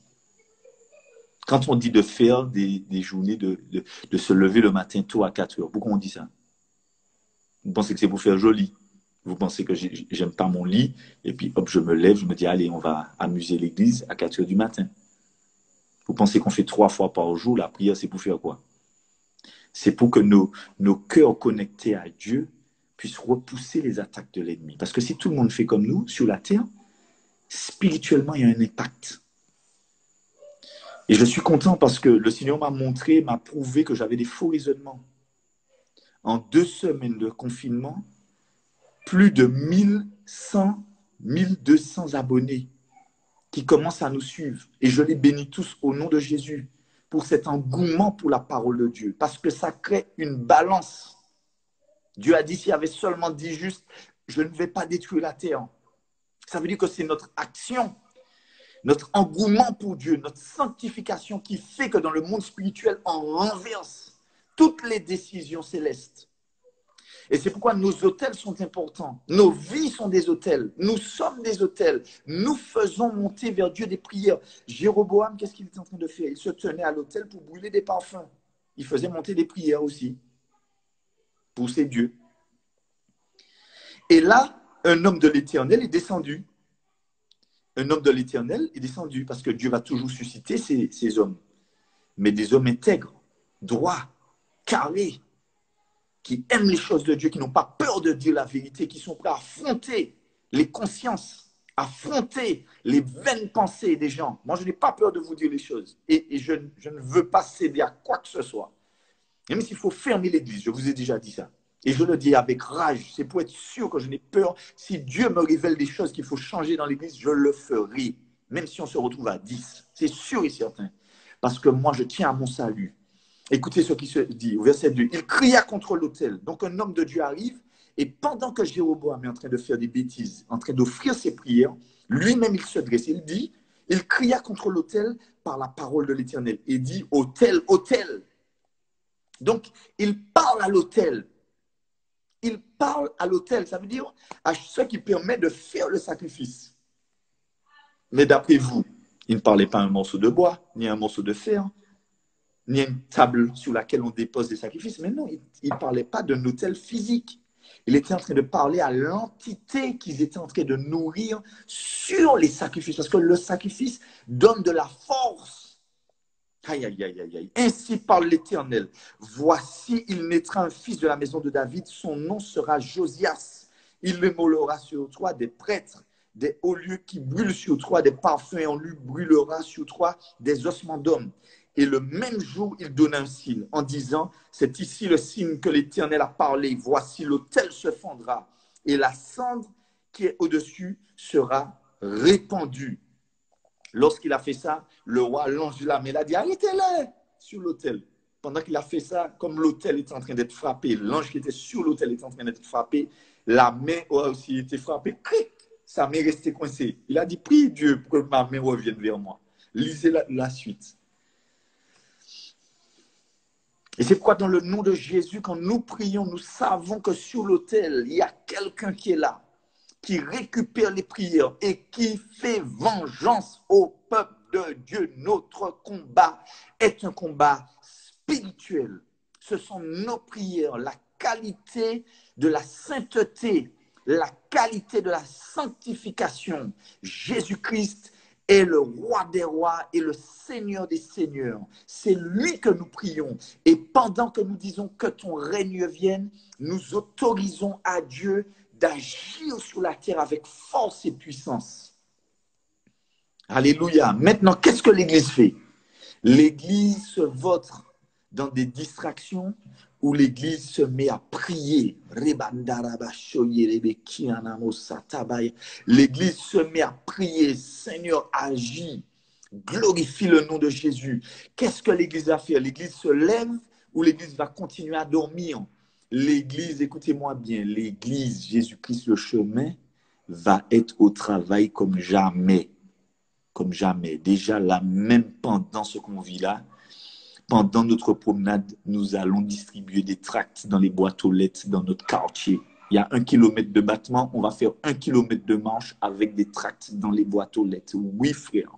Quand on dit de faire des journées, de se lever le matin tôt à 4 heures, pourquoi on dit ça? Vous pensez que c'est pour faire joli? Vous pensez que j'aime pas mon lit, et puis hop, je me lève, je me dis, allez, on va amuser l'église à 4 heures du matin. Vous pensez qu'on fait 3 fois par jour, la prière, c'est pour faire quoi? C'est pour que nos cœurs connectés à Dieu puissent repousser les attaques de l'ennemi. Parce que si tout le monde fait comme nous, sur la terre, spirituellement, il y a un impact. Et je suis content parce que le Seigneur m'a prouvé que j'avais des faux raisonnements. En 2 semaines de confinement, plus de 1000 1200 abonnés qui commencent à nous suivre. Et je les bénis tous au nom de Jésus pour cet engouement pour la parole de Dieu. Parce que ça crée une balance. Dieu a dit, s'il y avait seulement 10 justes, je ne vais pas détruire la terre. Ça veut dire que c'est notre action, notre engouement pour Dieu, notre sanctification qui fait que dans le monde spirituel, on renverse toutes les décisions célestes. Et c'est pourquoi nos autels sont importants. Nos vies sont des autels. Nous sommes des autels. Nous faisons monter vers Dieu des prières. Jéroboam, qu'est-ce qu'il était en train de faire? Il se tenait à l'autel pour brûler des parfums. Il faisait monter des prières aussi pour ses dieux. Et là, un homme de l'Éternel est descendu. Un homme de l'Éternel est descendu parce que Dieu va toujours susciter ces hommes. Mais des hommes intègres, droits, carrés, qui aiment les choses de Dieu, qui n'ont pas peur de dire la vérité, qui sont prêts à affronter les consciences, affronter les vaines pensées des gens. Moi, je n'ai pas peur de vous dire les choses. Et je ne veux pas céder à quoi que ce soit. Même s'il faut fermer l'église, je vous ai déjà dit ça. Et je le dis avec rage, c'est pour être sûr que je n'ai peur. Si Dieu me révèle des choses qu'il faut changer dans l'église, je le ferai. Même si on se retrouve à 10. C'est sûr et certain. Parce que moi, je tiens à mon salut. Écoutez ce qui se dit au verset 2. Il cria contre l'autel. Donc un homme de Dieu arrive et pendant que Jéroboam est en train de faire des bêtises, en train d'offrir ses prières, lui-même il se dresse. Il dit, il cria contre l'autel par la parole de l'Éternel. Il dit, autel, autel. Donc il parle à l'autel. Il parle à l'autel. Ça veut dire à ce qui permet de faire le sacrifice. Mais d'après vous, il ne parlait pas un morceau de bois, ni un morceau de fer, ni une table sur laquelle on dépose des sacrifices. Mais non, il ne parlait pas d'un autel physique. Il était en train de parler à l'entité qu'ils étaient en train de nourrir sur les sacrifices. Parce que le sacrifice donne de la force. Aïe, aïe, aïe, aïe, aïe. Ainsi parle l'Éternel. Voici, il naîtra un fils de la maison de David. Son nom sera Josias. Il émolera sur toi des prêtres, des hauts lieux qui brûlent sur toi des parfums, et on lui brûlera sur toi des ossements d'hommes. Et le même jour, il donne un signe en disant, c'est ici le signe que l'Éternel a parlé. Voici l'autel se fondra et la cendre qui est au-dessus sera répandue. Lorsqu'il a fait ça, le roi, l'ange de la main, il a dit, arrêtez-le sur l'autel. Pendant qu'il a fait ça, comme l'autel était en train d'être frappé, l'ange qui était sur l'autel était en train d'être frappé, la main a aussi été frappée. Cric, sa main restait coincée. Il a dit, prie Dieu pour que ma main revienne vers moi. Lisez la suite. Et c'est pourquoi dans le nom de Jésus, quand nous prions, nous savons que sur l'autel, il y a quelqu'un qui est là, qui récupère les prières et qui fait vengeance au peuple de Dieu. Notre combat est un combat spirituel. Ce sont nos prières, la qualité de la sainteté, la qualité de la sanctification. Jésus-Christ est le roi des rois et le Seigneur des seigneurs. C'est lui que nous prions. Et pendant que nous disons que ton règne vienne, nous autorisons à Dieu d'agir sur la terre avec force et puissance. Alléluia. Maintenant, qu'est-ce que l'Église fait? L'Église se vautre dans des distractions où l'Église se met à prier. L'Église se met à prier. Seigneur, agis. Glorifie le nom de Jésus. Qu'est-ce que l'Église va faire? L'Église se lève ou l'Église va continuer à dormir? L'Église, écoutez-moi bien, l'Église, Jésus-Christ, le chemin, va être au travail comme jamais. Comme jamais. Déjà là, même pendant ce qu'on vit là, pendant notre promenade, nous allons distribuer des tracts dans les boîtes aux lettres dans notre quartier. Il y a 1 kilomètre de battement, on va faire 1 kilomètre de marche avec des tracts dans les boîtes aux lettres. Oui, frère.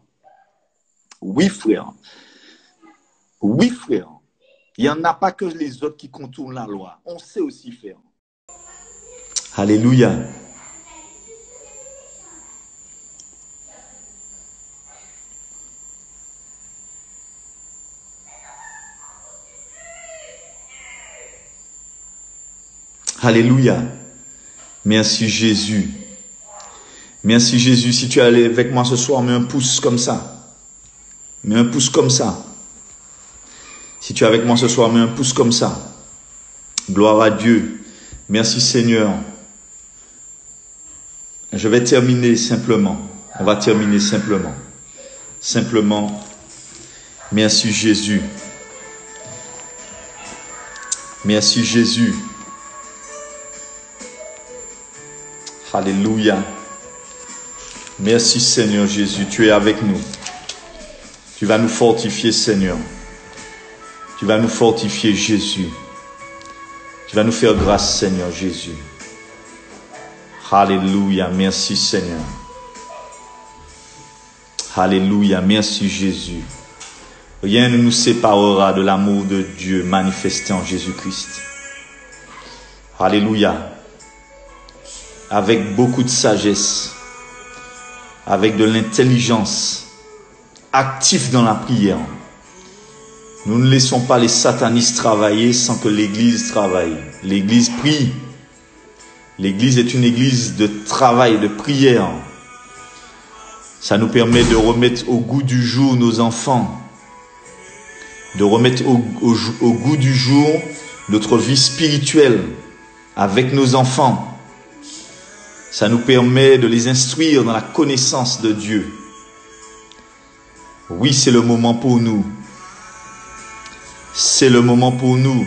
Oui, frère. Oui, frère. Il n'y en a pas que les autres qui contournent la loi. On sait aussi faire. Alléluia. Alléluia. Merci Jésus. Merci Jésus. Si tu es allé avec moi ce soir, mets un pouce comme ça. Mets un pouce comme ça. Si tu es avec moi ce soir, mets un pouce comme ça. Gloire à Dieu. Merci Seigneur. Je vais terminer simplement. On va terminer simplement. Simplement, merci Jésus. Merci Jésus. Alléluia. Merci Seigneur Jésus, tu es avec nous. Tu vas nous fortifier Seigneur. Tu vas nous fortifier Jésus. Tu vas nous faire grâce Seigneur Jésus. Alléluia, merci Seigneur. Alléluia, merci Jésus. Rien ne nous séparera de l'amour de Dieu manifesté en Jésus-Christ. Alléluia. Avec beaucoup de sagesse, avec de l'intelligence, actif dans la prière. Nous ne laissons pas les satanistes travailler sans que l'Église travaille. L'Église prie. L'Église est une église de travail, de prière. Ça nous permet de remettre au goût du jour nos enfants, de remettre au goût du jour notre vie spirituelle avec nos enfants. Ça nous permet de les instruire dans la connaissance de Dieu. Oui, c'est le moment pour nous. C'est le moment pour nous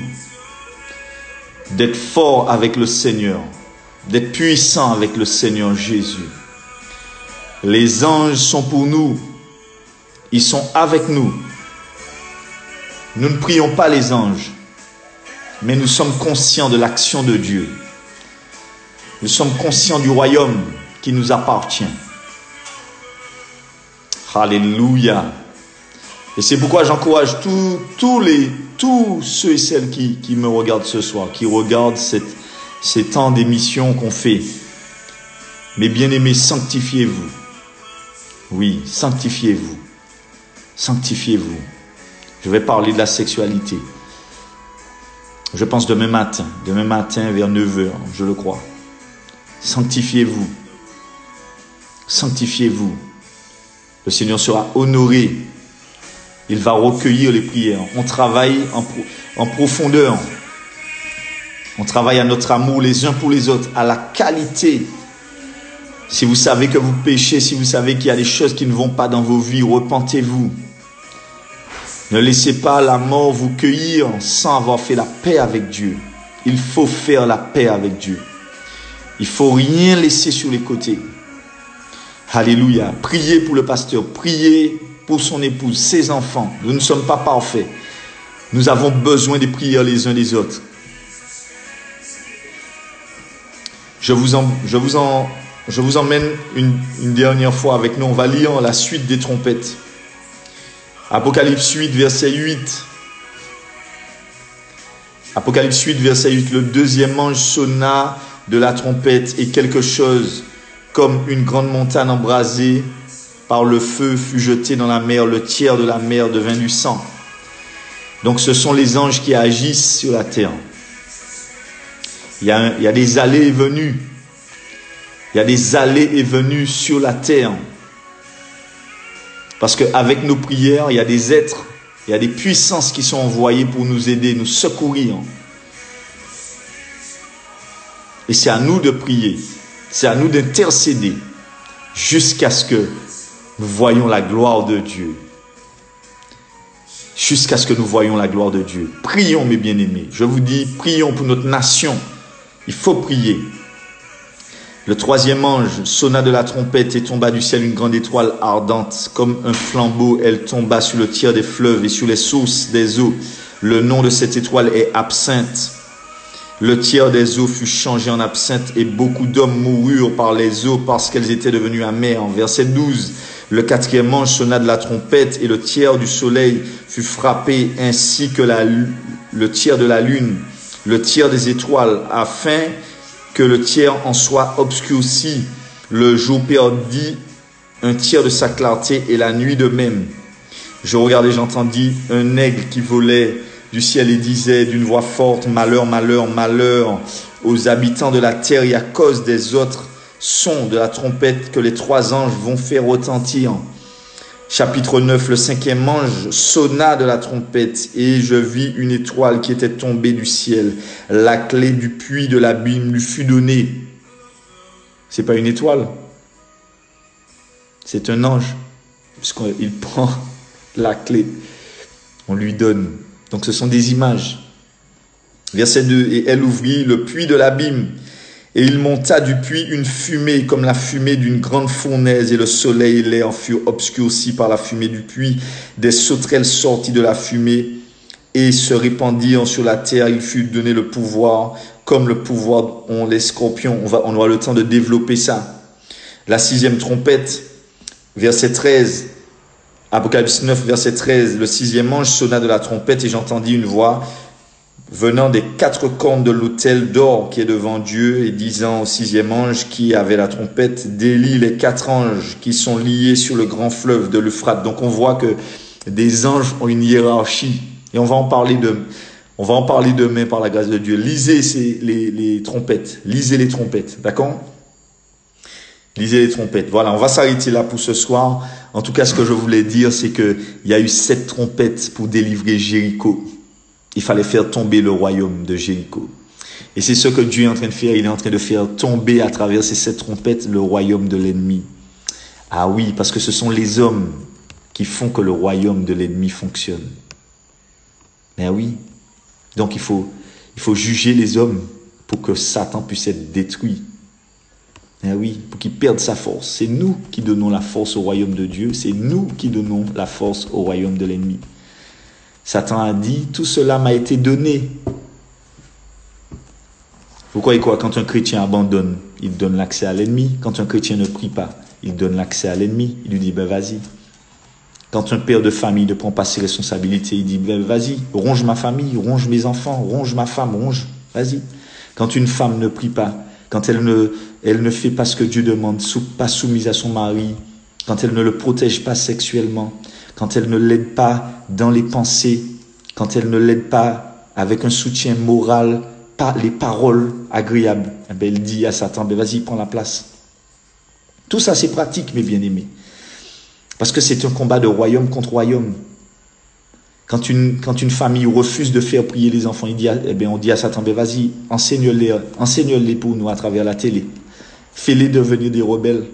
d'être forts avec le Seigneur, d'être puissants avec le Seigneur Jésus. Les anges sont pour nous. Ils sont avec nous. Nous ne prions pas les anges, mais nous sommes conscients de l'action de Dieu. Nous sommes conscients du royaume qui nous appartient. Alléluia. Et c'est pourquoi j'encourage tous ceux et celles qui me regardent ce soir, qui regardent ces temps d'émission qu'on fait. Mes bien-aimés, sanctifiez-vous. Oui, sanctifiez-vous. Sanctifiez-vous. Je vais parler de la sexualité. Je pense demain matin vers 9h, je le crois. Sanctifiez-vous. Sanctifiez-vous. Le Seigneur sera honoré. Il va recueillir les prières. On travaille en profondeur. On travaille à notre amour les uns pour les autres, à la qualité. Si vous savez que vous péchez, si vous savez qu'il y a des choses qui ne vont pas dans vos vies, repentez-vous. Ne laissez pas la mort vous cueillir sans avoir fait la paix avec Dieu. Il faut faire la paix avec Dieu. Il ne faut rien laisser sur les côtés. Alléluia. Priez pour le pasteur. Priez pour son épouse, ses enfants. Nous ne sommes pas parfaits. Nous avons besoin de prier les uns des autres. Je vous emmène une dernière fois avec nous. On va lire la suite des trompettes. Apocalypse 8, verset 8. Apocalypse 8, verset 8. Le deuxième ange sonna de la trompette et quelque chose comme une grande montagne embrasée par le feu fut jeté dans la mer. Le tiers de la mer devint du sang. Donc ce sont les anges qui agissent sur la terre. Il y a des allées et venues. Il y a des allées et venues sur la terre. Parce qu'avec nos prières, il y a des êtres, il y a des puissances qui sont envoyées pour nous aider, nous secourir. Et c'est à nous de prier. C'est à nous d'intercéder jusqu'à ce que nous voyions la gloire de Dieu. Jusqu'à ce que nous voyions la gloire de Dieu. Prions, mes bien-aimés. Je vous dis, prions pour notre nation. Il faut prier. Le troisième ange sonna de la trompette et tomba du ciel une grande étoile ardente. Comme un flambeau, elle tomba sur le tiers des fleuves et sur les sources des eaux. Le nom de cette étoile est Absinthe. Le tiers des eaux fut changé en absinthe et beaucoup d'hommes moururent par les eaux parce qu'elles étaient devenues amères. Verset 12. Le quatrième ange sonna de la trompette et le tiers du soleil fut frappé ainsi que le tiers de la lune, le tiers des étoiles, afin que le tiers en soit obscurci. Le jour perdit un tiers de sa clarté et la nuit de même. Je regardais, j'entendis un aigle qui volait du ciel et disait d'une voix forte: malheur, malheur, malheur aux habitants de la terre et à cause des autres sons de la trompette que les trois anges vont faire retentir. Chapitre 9, le cinquième ange sonna de la trompette et je vis une étoile qui était tombée du ciel. La clé du puits de l'abîme lui fut donnée. C'est pas une étoile. C'est un ange. Puisqu'il prend la clé. On lui donne. Donc ce sont des images. Verset 2. Et elle ouvrit le puits de l'abîme. Et il monta du puits une fumée comme la fumée d'une grande fournaise. Et le soleil et l'air furent obscurcis par la fumée du puits. Des sauterelles sorties de la fumée et se répandirent sur la terre. Il fut donné le pouvoir, comme le pouvoir ont les scorpions. On aura le temps de développer ça. La 6e trompette, verset 13. Apocalypse 9, verset 13. Le 6e ange sonna de la trompette et j'entendis une voix venant des 4 cornes de l'autel d'or qui est devant Dieu et disant au 6e ange qui avait la trompette, délie les 4 anges qui sont liés sur le grand fleuve de l'Euphrate. Donc on voit que des anges ont une hiérarchie. Et on va en parler demain par la grâce de Dieu. Lisez les trompettes. Lisez les trompettes. D'accord? Lisez les trompettes. Voilà, on va s'arrêter là pour ce soir. En tout cas, ce que je voulais dire, c'est qu'il y a eu 7 trompettes pour délivrer Jéricho. Il fallait faire tomber le royaume de Jéricho. Et c'est ce que Dieu est en train de faire. Il est en train de faire tomber à travers ces 7 trompettes le royaume de l'ennemi. Ah oui, parce que ce sont les hommes qui font que le royaume de l'ennemi fonctionne. Mais oui, donc il faut juger les hommes pour que Satan puisse être détruit. Mais oui, pour qu'il perde sa force. C'est nous qui donnons la force au royaume de Dieu, c'est nous qui donnons la force au royaume de l'ennemi. Satan a dit, tout cela m'a été donné. Pourquoi et quoi? Quand un chrétien abandonne, il donne l'accès à l'ennemi. Quand un chrétien ne prie pas, il donne l'accès à l'ennemi. Il lui dit, ben vas-y. Quand un père de famille ne prend pas ses responsabilités, il dit, ben vas-y, ronge ma famille, ronge mes enfants, ronge ma femme, ronge, vas-y. Quand une femme ne prie pas, quand elle ne fait pas ce que Dieu demande, pas soumise à son mari, quand elle ne le protège pas sexuellement, quand elle ne l'aide pas dans les pensées, quand elle ne l'aide pas avec un soutien moral, pas les paroles agréables, eh ben elle dit à Satan, ben vas-y, prends la place. Tout ça, c'est pratique, mes bien-aimés. Parce que c'est un combat de royaume contre royaume. Quand une famille refuse de faire prier les enfants, on dit à Satan, ben vas-y, enseigne-les pour nous à travers la télé. Fais-les devenir des rebelles.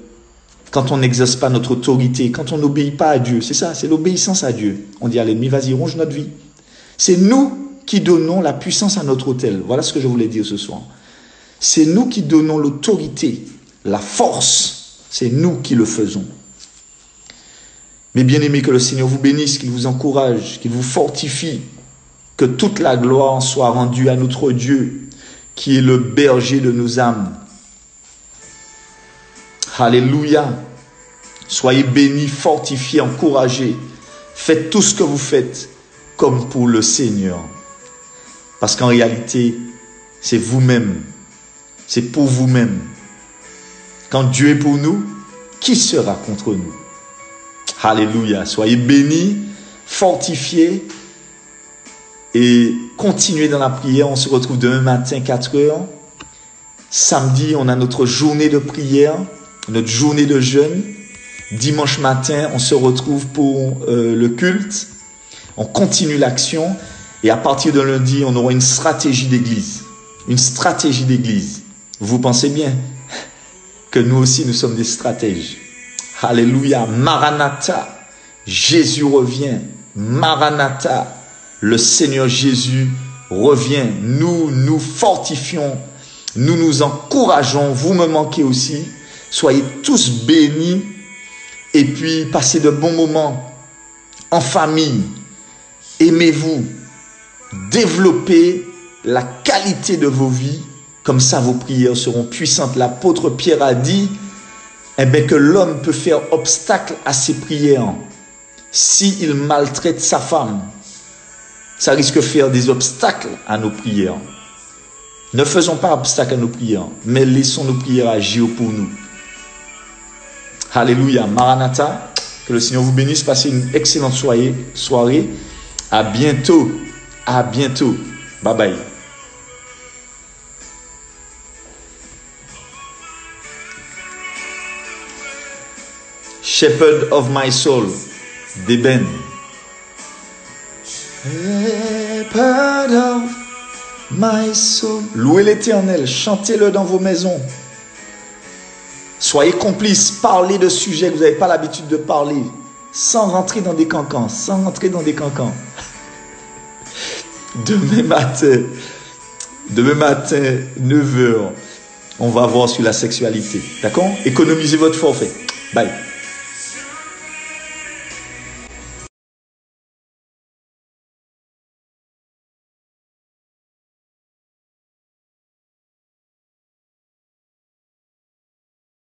Quand on n'exerce pas notre autorité, quand on n'obéit pas à Dieu, c'est ça, c'est l'obéissance à Dieu. On dit à l'ennemi, vas-y, ronge notre vie. C'est nous qui donnons la puissance à notre autel. Voilà ce que je voulais dire ce soir. C'est nous qui donnons l'autorité, la force. C'est nous qui le faisons. Mais bien aimés, que le Seigneur vous bénisse, qu'il vous encourage, qu'il vous fortifie, que toute la gloire soit rendue à notre Dieu, qui est le berger de nos âmes. Alléluia. Soyez bénis, fortifiés, encouragés. Faites tout ce que vous faites comme pour le Seigneur. Parce qu'en réalité, c'est vous-même. C'est pour vous-même. Quand Dieu est pour nous, qui sera contre nous? Alléluia. Soyez bénis, fortifiés et continuez dans la prière. On se retrouve demain matin, 4 heures. Samedi, on a notre journée de prière, notre journée de jeûne. Dimanche matin, on se retrouve pour le culte. On continue l'action. Et à partir de lundi, on aura une stratégie d'église. Une stratégie d'église. Vous pensez bien que nous aussi, nous sommes des stratèges. Alléluia. Maranatha. Jésus revient. Maranatha. Le Seigneur Jésus revient. Nous nous fortifions. Nous nous encourageons. Vous me manquez aussi. Soyez tous bénis. Et puis, passez de bons moments en famille. Aimez-vous. Développez la qualité de vos vies. Comme ça, vos prières seront puissantes. L'apôtre Pierre a dit que l'homme peut faire obstacle à ses prières s'il maltraite sa femme. Ça risque de faire des obstacles à nos prières. Ne faisons pas obstacle à nos prières, mais laissons nos prières agir pour nous. Alléluia. Maranatha. Que le Seigneur vous bénisse. Passez une excellente soirée. À bientôt. À bientôt. Bye bye. Shepherd of my soul, d'Eben. Shepherd of my soul. Louez l'Éternel, chantez-le dans vos maisons. Soyez complices, parlez de sujets que vous n'avez pas l'habitude de parler, sans rentrer dans des cancans, sans rentrer dans des cancans. Demain matin, 9 h, on va voir sur la sexualité. D'accord? Économisez votre forfait. Bye.